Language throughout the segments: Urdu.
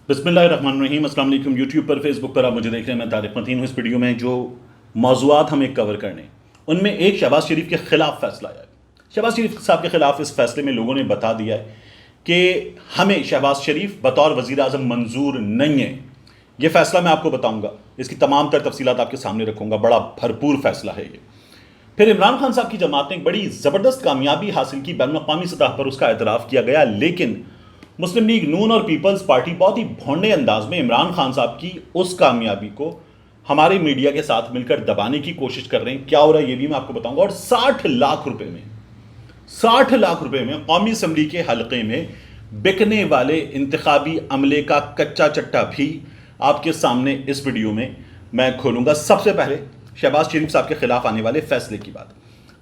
بسم اللہ الرحمن الرحیم. السلام علیکم. یوٹیوب پر، فیس بک پر آپ مجھے دیکھ رہے ہیں. میں طارق متین ہوں. اس ویڈیو میں جو موضوعات ہمیں کور کرنے ان میں ایک شہباز شریف کے خلاف فیصلہ آیا ہے. شہباز شریف صاحب کے خلاف اس فیصلے میں لوگوں نے بتا دیا ہے کہ ہمیں شہباز شریف بطور وزیر اعظم منظور نہیں ہے. یہ فیصلہ میں آپ کو بتاؤں گا، اس کی تمام تر تفصیلات آپ کے سامنے رکھوں گا. بڑا بھرپور فیصلہ ہے یہ. پھر عمران خان صاحب کی جماعت نے ایک بڑی زبردست کامیابی حاصل کی، بین الاقوامی سطح پر اس کا اعتراف کیا گیا، لیکن مسلم لیگ نون اور پیپلز پارٹی بہت ہی بھونڈے انداز میں عمران خان صاحب کی اس کامیابی کو ہمارے میڈیا کے ساتھ مل کر دبانے کی کوشش کر رہے ہیں. کیا ہو رہا ہے یہ بھی میں آپ کو بتاؤں گا. اور 60 لاکھ روپے میں قومی اسمبلی کے حلقے میں بکنے والے انتخابی عملے کا کچا چٹا بھی آپ کے سامنے اس ویڈیو میں کھولوں گا. سب سے پہلے شہباز شریف صاحب کے خلاف آنے والے فیصلے کی بات.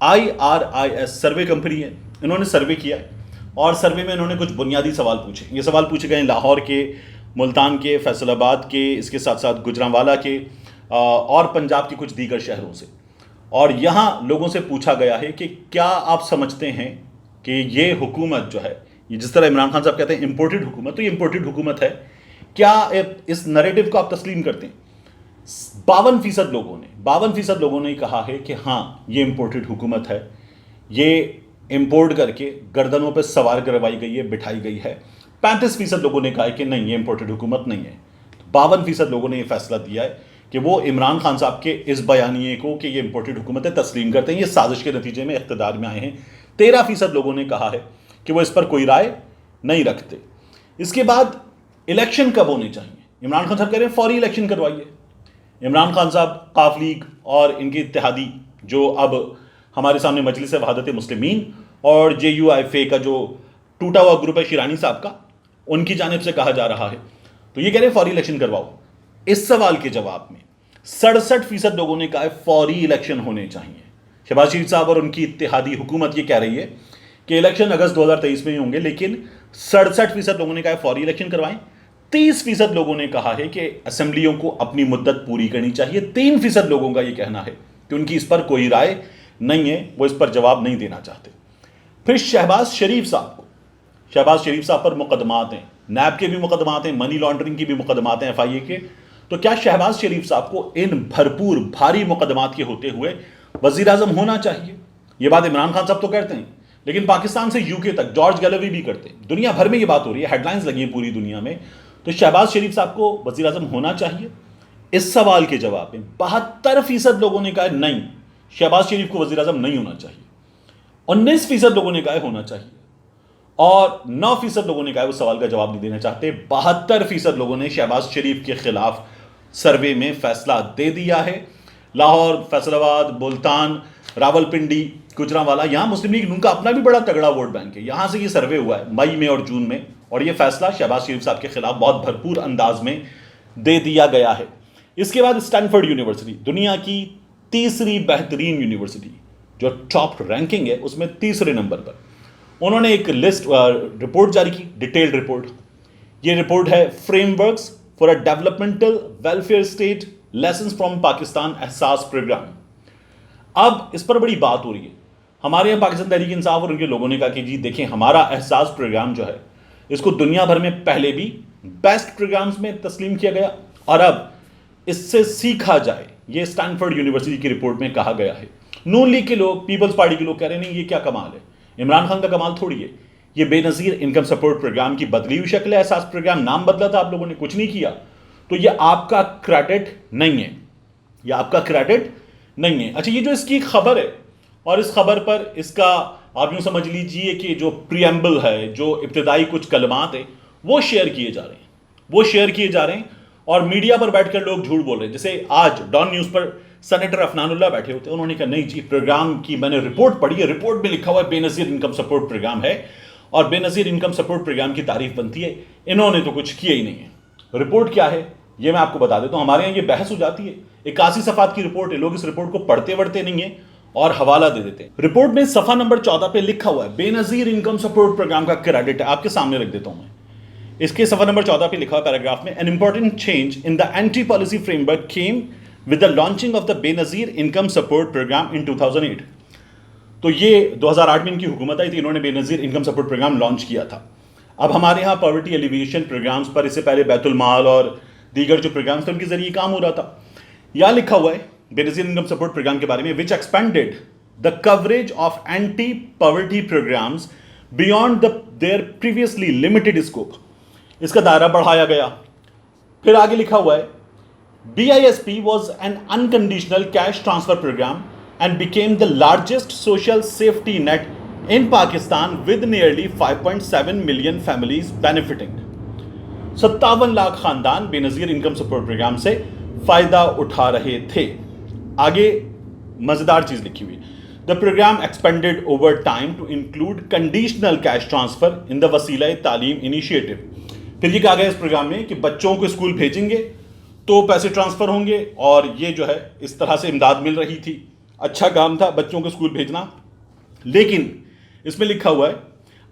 IRIS سروے کمپنی ہے، انہوں نے سروے کیا ہے اور سروے میں انہوں نے کچھ بنیادی سوال پوچھے. یہ سوال پوچھے گئے لاہور کے، ملتان کے، فیصل آباد کے، اس کے ساتھ ساتھ گجرانوالہ کے اور پنجاب کے کچھ دیگر شہروں سے. اور یہاں لوگوں سے پوچھا گیا ہے کہ کیا آپ سمجھتے ہیں کہ یہ حکومت جو ہے، یہ جس طرح عمران خان صاحب کہتے ہیں امپورٹڈ حکومت، تو یہ امپورٹڈ حکومت ہے. کیا اس نریٹو کو آپ تسلیم کرتے ہیں؟ 52% لوگوں نے کہا ہے کہ ہاں یہ امپورٹڈ حکومت ہے، یہ امپورٹ کر کے گردنوں پہ سوار کروائی گئی ہے، بٹھائی گئی ہے. 35% لوگوں نے کہا ہے کہ نہیں، یہ امپورٹڈ حکومت نہیں ہے. 52% لوگوں نے یہ فیصلہ دیا ہے کہ وہ عمران خان صاحب کے اس بیانیے کو کہ یہ امپورٹڈ حکومت ہے تسلیم کرتے ہیں، یہ سازش کے نتیجے میں اقتدار میں آئے ہیں. 13% لوگوں نے کہا ہے کہ وہ اس پر کوئی رائے نہیں رکھتے. اس کے بعد الیکشن کب ہونے چاہیے؟ عمران خان صاحب کہہ رہے ہیں فوری الیکشن کروائیے. عمران خان صاحب، قاف لیگ اور ان کے اتحادی جو اب ہمارے سامنے مجلس وحدت مسلمین اور JUIFA کا جو ٹوٹا ہوا گروپ ہے شیرانی صاحب کا، ان کی جانب سے کہا جا رہا ہے، تو یہ کہہ رہے ہیں فوری الیکشن کرواؤ. اس سوال کے جواب میں 67% لوگوں نے کہا ہے فوری الیکشن ہونے چاہیے. شہباز شریف صاحب اور ان کی اتحادی حکومت یہ کہہ رہی ہے کہ الیکشن اگست 2023 میں ہی ہوں گے، لیکن 67% لوگوں نے کہا ہے فوری الیکشن کروائیں. 30% لوگوں نے کہا ہے کہ اسمبلیوں کو اپنی مدت پوری کرنی چاہیے. 3% لوگوں کا یہ کہنا ہے کہ ان کی اس پر کوئی رائے نہیں ہے، وہ اس پر جواب نہیں دینا چاہتے. پھر شہباز شریف صاحب پر مقدمات ہیں، نیب کے بھی مقدمات ہیں، منی لانڈرنگ کی بھی مقدمات ہیں، FIA کے. تو کیا شہباز شریف صاحب کو ان بھرپور بھاری مقدمات کے ہوتے ہوئے وزیر اعظم ہونا چاہیے؟ یہ بات عمران خان صاحب تو کہتے ہیں، لیکن پاکستان سے UK تک جارج گیلوی بھی کرتے ہیں. دنیا بھر میں یہ بات ہو رہی ہے، ہیڈ لائنز لگی ہیں پوری دنیا میں. تو شہباز شریف صاحب کو وزیر اعظم ہونا چاہیے؟ اس سوال کے جواب میں 72% لوگوں نے کہا نہیں، شہباز شریف کو وزیر اعظم نہیں ہونا چاہیے. 19% لوگوں نے کہا ہونا چاہیے اور 9% لوگوں نے کہا وہ سوال کا جواب نہیں دینا چاہتے. 72% لوگوں نے شہباز شریف کے خلاف سروے میں فیصلہ دے دیا ہے. لاہور، فیصل آباد، ملتان، راولپنڈی، گجرانوالہ، یہاں مسلم لیگ نون کا اپنا بھی بڑا تگڑا ووٹ بینک ہے. یہاں سے یہ سروے ہوا ہے مئی میں اور جون میں، اور یہ فیصلہ شہباز شریف صاحب کے خلاف بہت بھرپور انداز میں دے دیا گیا ہے. اس کے بعد اسٹینفورڈ یونیورسٹی، دنیا کی تیسری بہترین یونیورسٹی، جو ٹاپ رینکنگ ہے اس میں تیسرے نمبر پر، انہوں نے ایک لسٹ رپورٹ جاری کی، ڈیٹیلڈ رپورٹ. یہ رپورٹ ہے frame works for a developmental welfare state, lessons from Pakistan احساس پروگرام. اب اس پر بڑی بات ہو رہی ہے. ہمارے یہاں پاکستان تحریک انصاف اور ان کے لوگوں نے کہا کہ جی دیکھیں، ہمارا احساس پروگرام جو ہے اس کو دنیا بھر میں پہلے بھی بیسٹ پروگرامز میں تسلیم کیا گیا، اور اب اس سے سیکھا جائے. یہ اسٹینفورڈ یونیورسٹی کی رپورٹ میں کہا گیا ہے. نون لیگ کے لوگ، پیپلز پارٹی کے لوگ کہہ رہے ہیں نہیں، یہ کیا کمال ہے، عمران خان کا کمال تھوڑی ہے، یہ بے نظیر انکم سپورٹ پروگرام کی بدلی ہوئی شکل ہے. احساس پروگرام نام بدلا تھا، آپ لوگوں نے کچھ نہیں کیا، تو یہ آپ کا کریڈٹ نہیں ہے، یہ آپ کا کریڈٹ نہیں ہے. اچھا، یہ جو اس کی خبر ہے، اور اس خبر پر اس کا آپ یوں سمجھ لیجئے کہ جو پریمبل ہے، جو ابتدائی کچھ کلمات ہیں، وہ شیئر کیے جا رہے ہیں اور میڈیا پر بیٹھ کر لوگ جھوٹ بول رہے ہیں. جیسے آج ڈان نیوز پر سینیٹر افنان اللہ بیٹھے ہوتے ہیں، انہوں نے کہا نہیں جی، پروگرام کی میں نے رپورٹ پڑھی ہے، رپورٹ میں لکھا ہوا ہے بے نظیر انکم سپورٹ پروگرام ہے، اور بے نظیر انکم سپورٹ پروگرام کی تعریف بنتی ہے. انہوں نے تو کچھ کیا ہی نہیں ہے. رپورٹ کیا ہے یہ میں آپ کو بتا دیتا ہوں. ہمارے یہاں یہ بحث ہو جاتی ہے، 81 صفحات کی رپورٹ ہے، لوگ اس رپورٹ کو پڑھتے نہیں ہیں اور حوالہ دے دیتے ہیں. رپورٹ میں صفحہ نمبر 14 پہ لکھا ہوا ہے بے نظیر انکم سپورٹ پروگرام کا کریڈٹ ہے. آپ کے سامنے رکھ دیتا ہوں میں. اس کے صفحہ نمبر 14 پہ لکھا ہوا پیراگراف میں an important change in the anti-policy framework came with the launching of the بے نظیر انکم سپورٹ پروگرام in 2008. تو یہ 2008 میں ان کی حکومت آئی تھی، انہوں نے بے نظیر انکم سپورٹ پروگرام لانچ کیا تھا. اب ہمارے یہاں پاورٹی ایلیویشن پروگرامز پر اس سے پہلے بیت المال اور دیگر جو پروگرامز تھے ان کے ذریعے کام ہو رہا تھا. یہاں لکھا ہوا ہے بے نظیر انکم سپورٹ پروگرام کے بارے میں, which expanded the coverage of anti poverty programmes beyond their previously limited scope. اس کا دائرہ بڑھایا گیا. پھر آگے لکھا ہوا ہے BISP was an unconditional cash transfer program and became the largest social safety net in Pakistan with nearly 5.7 million families benefiting. 57 lakh خاندان بے نظیر انکم سپورٹ پروگرام سے فائدہ اٹھا رہے تھے. آگے مزیدار چیز لکھی ہوئی, the program expanded over time to include conditional cash transfer in the وسیلہ تعلیم initiative. پھر یہ کہا گیا اس پروگرام میں کہ بچوں کو اسکول بھیجیں گے تو پیسے ٹرانسفر ہوں گے, اور یہ جو ہے اس طرح سے امداد مل رہی تھی. اچھا کام تھا بچوں کو اسکول بھیجنا. لیکن اس میں لکھا ہوا ہے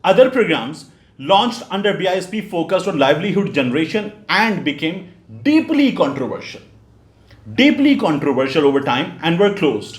other programs launched under BISP focused on livelihood generation and became deeply controversial over time and were closed.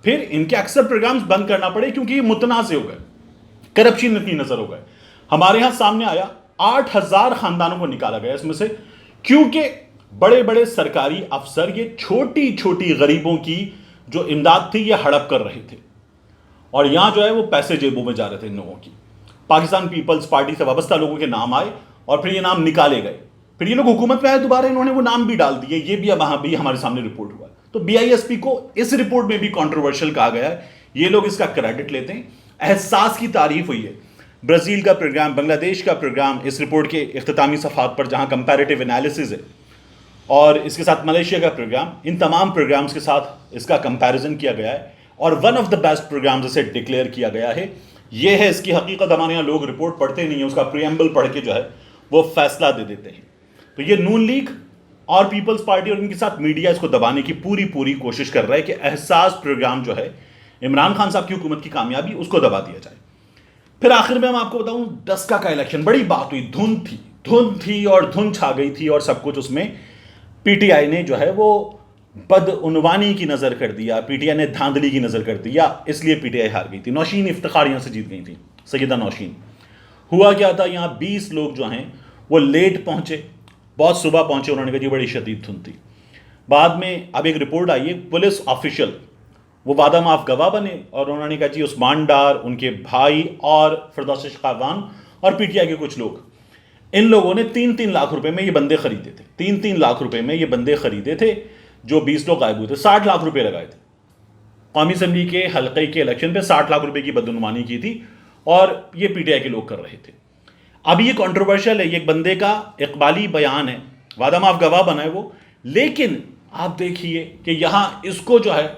پھر ان کے اکثر پروگرامز بند کرنا پڑے کیونکہ یہ متنازع ہو گئے, کرپشن اتنی نظر ہو گئے. ہمارے ہاں سامنے آیا 8,000 خاندانوں کو نکالا گیا اس میں سے, کیونکہ بڑے بڑے سرکاری افسر یہ چھوٹی چھوٹی غریبوں کی جو امداد تھی یہ ہڑپ کر رہے تھے, اور یہاں جو ہے وہ پیسے جیبوں میں جا رہے تھے ان لوگوں کی. پاکستان پیپلز پارٹی سے وابستہ لوگوں کے نام آئے اور پھر یہ نام نکالے گئے. پھر یہ لوگ حکومت میں آئے دوبارہ, انہوں نے وہ نام بھی ڈال دیے. یہ بھی اب وہاں بھی ہمارے سامنے رپورٹ ہوا ہے. تو BISP کو اس رپورٹ میں بھی کنٹروورشل کہا گیا ہے. یہ لوگ اس کا کریڈٹ لیتے ہیں. احساس کی تعریف ہوئی ہے. برازیل کا پروگرام, بنگلہ دیش کا پروگرام اس رپورٹ کے اختتامی صفحات پر جہاں کمپیریٹیو انالیسز ہے, اور اس کے ساتھ ملیشیا کا پروگرام, ان تمام پروگرامز کے ساتھ اس کا کمپیریزن کیا گیا ہے اور one of the best programs اسے ڈکلیئر کیا گیا ہے. یہ ہے اس کی حقیقت. ہمارے یہاں لوگ رپورٹ پڑھتے نہیں ہیں, اس کا پریمبل پڑھ کے جو ہے وہ فیصلہ دے دیتے ہیں. تو یہ نون لیگ اور پیپلز پارٹی اور ان کے ساتھ میڈیا اس کو دبانے کی پوری کوشش کر رہا ہے کہ احساس پروگرام جو ہے عمران خان صاحب کی حکومت کی کامیابی اس کو دبا دیا جائے. پھر آخر میں ہم آپ کو بتاؤں ڈسکا کا الیکشن, بڑی بات ہوئی, دھند تھی اور دھند چھا گئی تھی اور سب کچھ اس میں PTI نے جو ہے وہ بدعنوانی کی نظر کر دیا, PTI نے دھاندلی کی نظر کر دیا, اس لیے PTI ہار گئی تھی. نوشین افتخار یہاں سے جیت گئی تھی, سیدہ نوشین. ہوا کیا تھا, یہاں 20 لوگ جو ہیں وہ لیٹ پہنچے, بہت صبح پہنچے. انہوں نے کہا جی بڑی شدید دھند تھی. بعد میں اب ایک رپورٹ آئی ہے, پولیس آفیشل وہ وعدہ معاف گواہ بنے اور انہوں نے کہا جی عثمان ڈار, ان کے بھائی اور فردوس شقاوان اور PTI کے کچھ لوگ, ان لوگوں نے 3 لاکھ روپے میں یہ بندے خریدے تھے. 3 لاکھ روپے میں یہ بندے خریدے تھے. جو 20 لوگ غائب ہوئے تھے, 60 لاکھ روپے لگائے تھے. قومی اسمبلی کے حلقے کے الیکشن پہ 60 لاکھ روپے کی بدعنوانی کی تھی, اور یہ PTI کے لوگ کر رہے تھے. اب یہ کنٹروورشل ہے, یہ ایک بندے کا اقبالی بیان ہے, وعدہ معاف گواہ بنا ہے وہ, لیکن آپ دیکھیے کہ یہاں اس کو جو ہے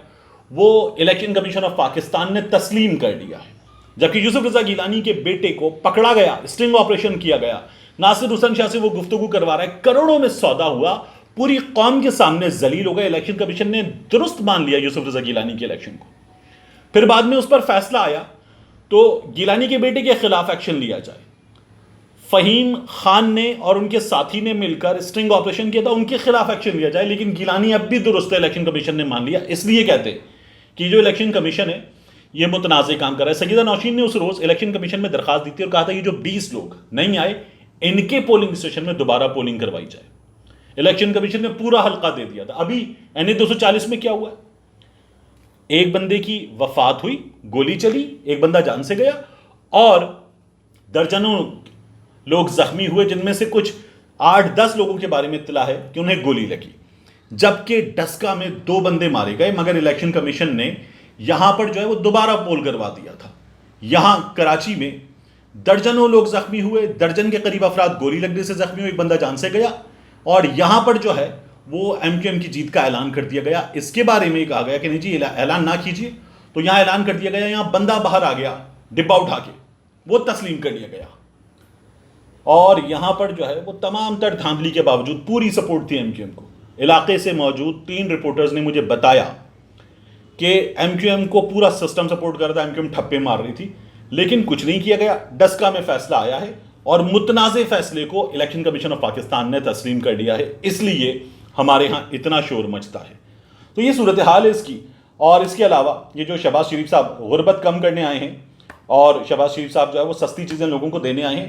وہ الیکشن کمیشن آف پاکستان نے تسلیم کر لیا ہے. جبکہ یوسف رضا گیلانی کے بیٹے کو پکڑا گیا, اسٹنگ آپریشن کیا گیا, ناصر حسین شاہ سے وہ گفتگو کروا رہا ہے, کروڑوں میں سودا ہوا, پوری قوم کے سامنے ذلیل ہو گئے. الیکشن کمیشن نے درست مان لیا یوسف رضا گیلانی کے الیکشن کو. پھر بعد میں اس پر فیصلہ آیا تو گیلانی کے بیٹے کے خلاف ایکشن لیا جائے. فہیم خان نے اور ان کے ساتھی نے مل کر اسٹنگ آپریشن کیا تھا, ان کے خلاف ایکشن لیا جائے. لیکن گیلانی اب بھی درست ہے, الیکشن کمیشن نے مان لیا. اس لیے کہتے کہ جو الیکشن کمیشن ہے یہ متنازع کام کر رہا ہے. سیدہ نوشین نے اس روز الیکشن کمیشن میں درخواست دی تھی اور کہا تھا یہ جو 20 لوگ نہیں آئے ان کے پولنگ اسٹیشن میں دوبارہ پولنگ کروائی جائے. الیکشن کمیشن نے پورا حلقہ دے دیا تھا. ابھی NA 240 میں کیا ہوا ہے, ایک بندے کی وفات ہوئی, گولی چلی, ایک بندہ جان سے گیا, اور درجنوں لوگ زخمی ہوئے, جن میں سے کچھ 8-10 لوگوں کے بارے میں اطلاع ہے کہ انہیں گولی لگی. جبکہ ڈسکا میں 2 بندے مارے گئے, مگر الیکشن کمیشن نے یہاں پر جو ہے وہ دوبارہ پول کروا دیا تھا. یہاں کراچی میں درجنوں لوگ زخمی ہوئے, درجن کے قریب افراد گولی لگنے سے زخمی ہوئے, ایک بندہ جان سے گیا, اور یہاں پر جو ہے وہ MQM کی جیت کا اعلان کر دیا گیا. اس کے بارے میں کہا گیا کہ نہیں جی اعلان نہ کیجیے, تو یہاں اعلان کر دیا گیا, یہاں بندہ باہر آ گیا ڈبہ اٹھا کے, وہ تسلیم کر لیا گیا. اور یہاں پر جو ہے وہ تمام تر دھاندلی کے باوجود پوری سپورٹ تھی MQM کو. علاقے سے موجود 3 رپورٹرز نے مجھے بتایا کہ MQM کو پورا سسٹم سپورٹ کر رہا تھا, MQM ٹھپے مار رہی تھی, لیکن کچھ نہیں کیا گیا. ڈسکا میں فیصلہ آیا ہے اور متنازع فیصلے کو الیکشن کمیشن آف پاکستان نے تسلیم کر لیا ہے, اس لیے ہمارے ہاں اتنا شور مچتا ہے. تو یہ صورتحال ہے اس کی. اور اس کے علاوہ یہ جو شہباز شریف صاحب غربت کم کرنے آئے ہیں, اور شہباز شریف صاحب جو ہے وہ سستی چیزیں لوگوں کو دینے آئے ہیں,